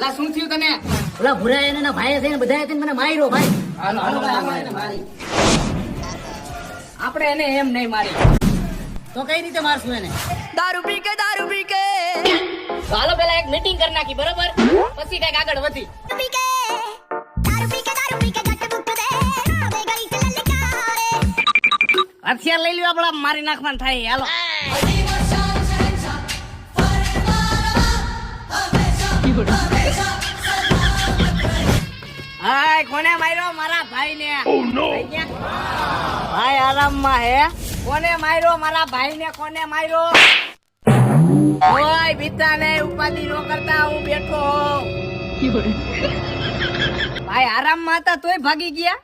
લા શું થયું તને? ઓલા ભુરાય અને ભાઈ થઈને બધા થઈને મને માર્યો ભાઈ. હાલો હાલો ભાઈ, આપણે એને મારી. આપણે એને એમ નહીં મારી. તો કઈ રીતે મારશું એને? દારૂ પી કે તો હાલો પેલા એક મીટિંગ કરી નાખી, બરોબર? પછી કઈક આગળ વધી. હથિયાર લઈ લ્યો, આપડા મારી નાખવાનું થાય. હાલો હાય, કોને માર્યો? મારા ભાઈ ને. ભાઈ આરામમાં હે. કોને માર્યો? મારા ભાઈ ને. કોને માર્યો? ઓય બીતા ને ઉપાધિ નો કરતા, હું બેઠો હોઉં. ભાઈ આરામમાં હતા તોય ભાગી ગયા.